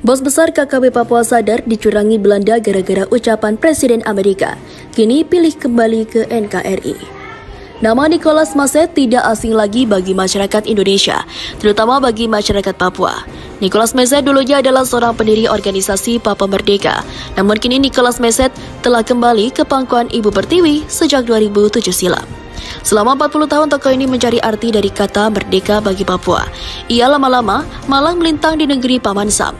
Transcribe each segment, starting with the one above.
Bos besar KKP Papua sadar dicurangi Belanda gara-gara ucapan Presiden Amerika. Kini pilih kembali ke NKRI. Nama Nicholas Maset tidak asing lagi bagi masyarakat Indonesia, terutama bagi masyarakat Papua. Nicholas Maset dulunya adalah seorang pendiri organisasi Papua Merdeka. Namun kini Nicholas Maset telah kembali ke pangkuan Ibu Pertiwi sejak 2007 silam. Selama 40 tahun tokoh ini mencari arti dari kata merdeka bagi Papua. Ia lama-lama malang melintang di negeri Paman Sam.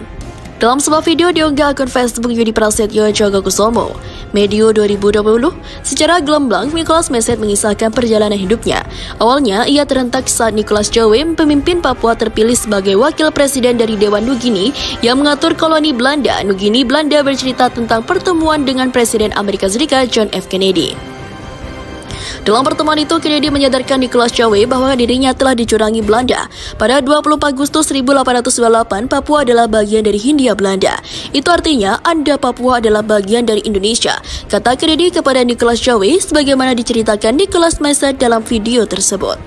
Dalam sebuah video diunggah akun Facebook Yudi Prasetyo Jogokusumo, Medio 2020, secara gamblang Nicholas Maset mengisahkan perjalanan hidupnya. Awalnya, ia terhentak saat Nicholas Jowe, pemimpin Papua terpilih sebagai wakil presiden dari Dewan Nugini yang mengatur koloni Belanda. Nugini Belanda bercerita tentang pertemuan dengan Presiden Amerika Serikat John F. Kennedy. Dalam pertemuan itu, Kennedy menyadarkan Nicholas Jowe bahwa dirinya telah dicurangi Belanda. Pada 24 Agustus 1898, Papua adalah bagian dari Hindia Belanda. Itu artinya, Anda Papua adalah bagian dari Indonesia, kata Kennedy kepada Nicholas Jowe, sebagaimana diceritakan Nicholas Maset dalam video tersebut.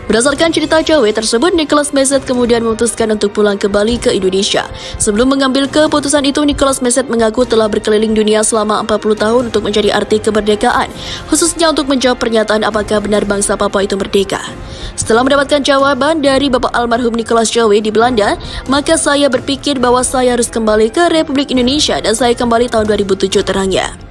Berdasarkan cerita Jowe tersebut, Nicholas Maset kemudian memutuskan untuk pulang kembali ke Indonesia. Sebelum mengambil keputusan itu, Nicholas Maset mengaku telah berkeliling dunia selama 40 tahun untuk mencari arti kemerdekaan, khususnya untuk menjawab pernyataan apakah benar bangsa Papua itu merdeka. Setelah mendapatkan jawaban dari Bapak almarhum Nicholas Jowe di Belanda, maka saya berpikir bahwa saya harus kembali ke Republik Indonesia dan saya kembali tahun 2007 terangnya.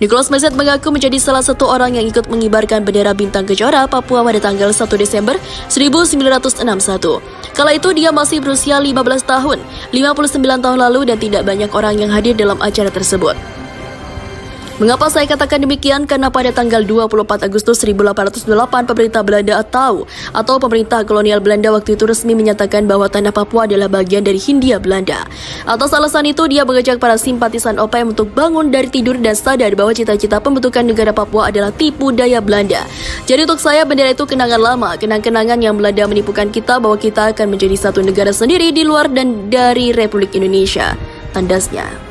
Nicholas Maset mengaku menjadi salah satu orang yang ikut mengibarkan bendera bintang Kejora Papua pada tanggal 1 Desember 1961. Kala itu dia masih berusia 15 tahun, 59 tahun lalu dan tidak banyak orang yang hadir dalam acara tersebut. Mengapa saya katakan demikian? Karena pada tanggal 24 Agustus 1808 pemerintah Belanda atau pemerintah kolonial Belanda waktu itu resmi menyatakan bahwa tanah Papua adalah bagian dari Hindia Belanda. Atas alasan itu dia mengajak para simpatisan OPM untuk bangun dari tidur dan sadar bahwa cita-cita pembentukan negara Papua adalah tipu daya Belanda. Jadi untuk saya bendera itu kenangan lama, kenang-kenangan yang Belanda menipukan kita bahwa kita akan menjadi satu negara sendiri di luar dan dari Republik Indonesia, tandasnya.